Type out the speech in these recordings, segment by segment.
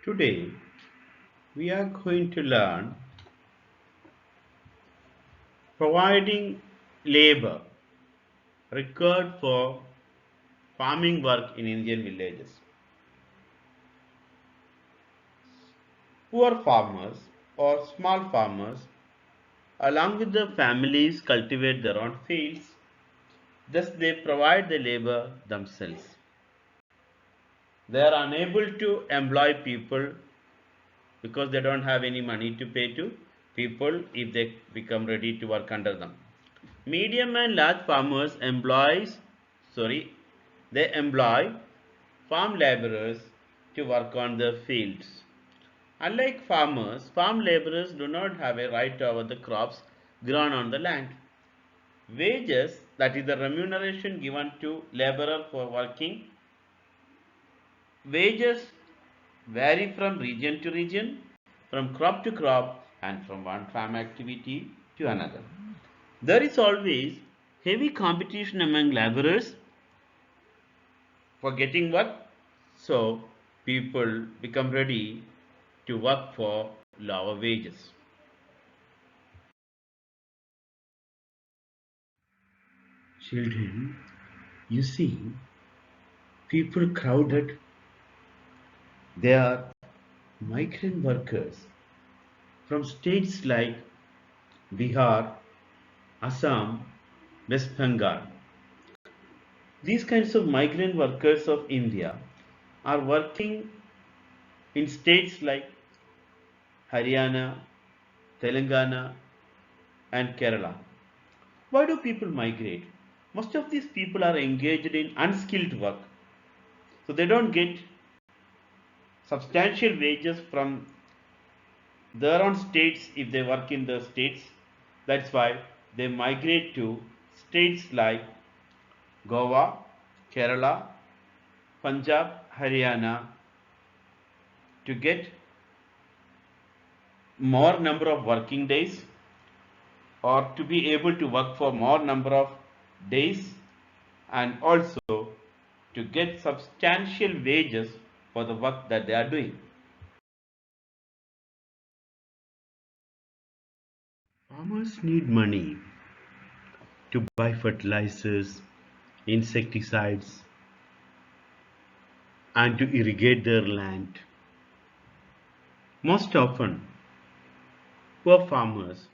Today we are going to learn providing labor required for farming work in Indian villages. Poor farmers or small farmers, along with their families, cultivate their own fields, thus, they provide the labor themselves. They are unable to employ people because they don't have any money to pay to people if they become ready to work under them. Medium and large farmers they employ farm laborers to work on their fields. Unlike farmers, farm laborers do not have a right over the crops grown on the land. Wages, that is the remuneration given to laborer for working, wages vary from region to region, from crop to crop, and from one farm activity to another. There is always heavy competition among laborers for getting work, so people become ready to work for lower wages. Children, you see, people crowded. They are migrant workers from states like Bihar, Assam, West Bengal. These kinds of migrant workers of India are working in states like Haryana, Telangana, and Kerala. Why do people migrate? Most of these people are engaged in unskilled work, so they don't get substantial wages from their own states if they work in the states. That's why they migrate to states like Goa, Kerala, Punjab, Haryana to get more number of working days or to be able to work for more number of days and also to get substantial wages for the work that they are doing. Farmers need money to buy fertilizers, insecticides, and to irrigate their land. Most often, poor farmers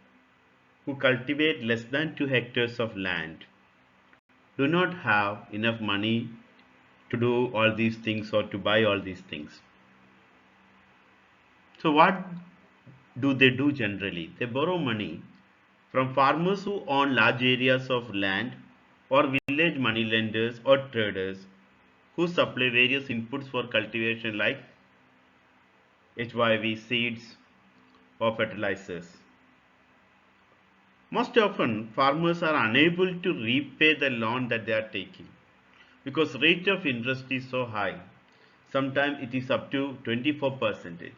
who cultivate less than 2 hectares of land do not have enough money to do all these things or to buy all these things. So, what do they do generally? They borrow money from farmers who own large areas of land or village moneylenders or traders who supply various inputs for cultivation like HYV seeds or fertilizers. Most often, farmers are unable to repay the loan that they are taking because rate of interest is so high. Sometimes it is up to 24%.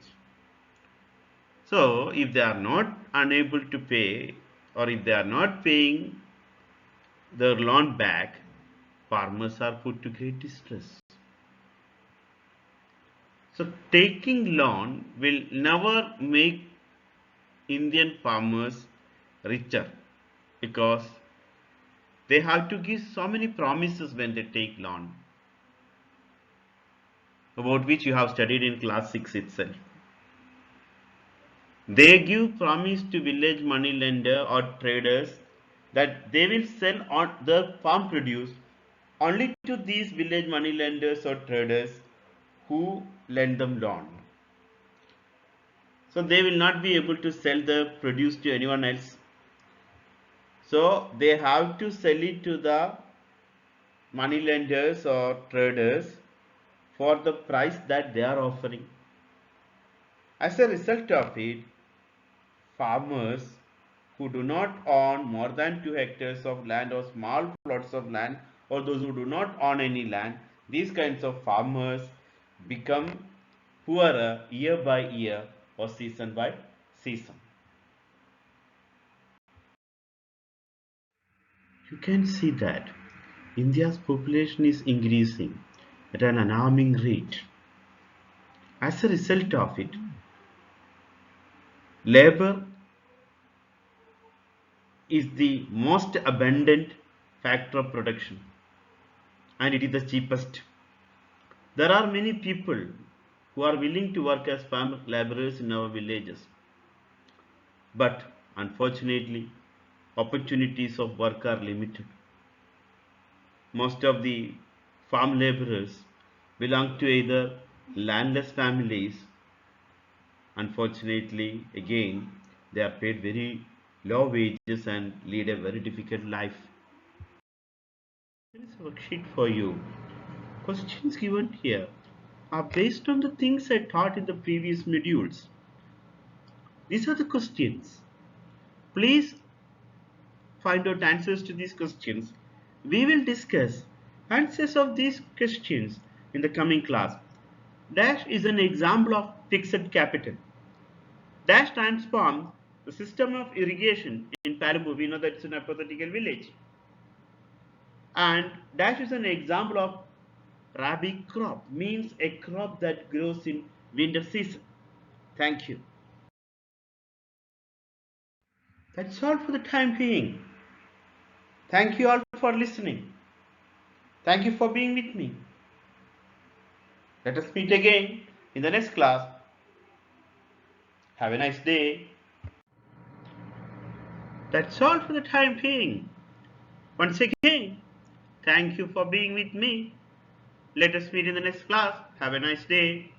So, if they are not unable to pay or if they are not paying their loan back, farmers are put to great distress. So, taking loan will never make Indian farmers richer because they have to give so many promises when they take loan, about which you have studied in class 6 itself. They give promise to village money lender or traders that they will sell on their farm produce only to these village money lenders or traders who lend them loan. So they will not be able to sell the produce to anyone else. So they have to sell it to the money lenders or traders for the price that they are offering. As a result of it, farmers who do not own more than 2 hectares of land or small plots of land or those who do not own any land, these kinds of farmers become poorer year by year or season by season. You can see that India's population is increasing at an alarming rate As a result of it, labor is the most abundant factor of production and it is the cheapest. There are many people who are willing to work as farm laborers in our villages, but unfortunately, opportunities of work are limited. Most of the farm laborers belong to either landless families. Unfortunately, again, they are paid very low wages and lead a very difficult life. There is a worksheet for you. Questions given here are based on the things I taught in the previous modules. These are the questions. Please find out answers to these questions. We will discuss answers of these questions in the coming class. Dash is an example of fixed capital. Dash transforms the system of irrigation in Parambu. We know that it's an hypothetical village. And dash is an example of rabi crop, means a crop that grows in winter season. Thank you. That's all for the time being. Thank you all for listening. Thank you for being with me. Let us meet again in the next class. Have a nice day. That's all for the time being. Once again, thank you for being with me. Let us meet in the next class. Have a nice day.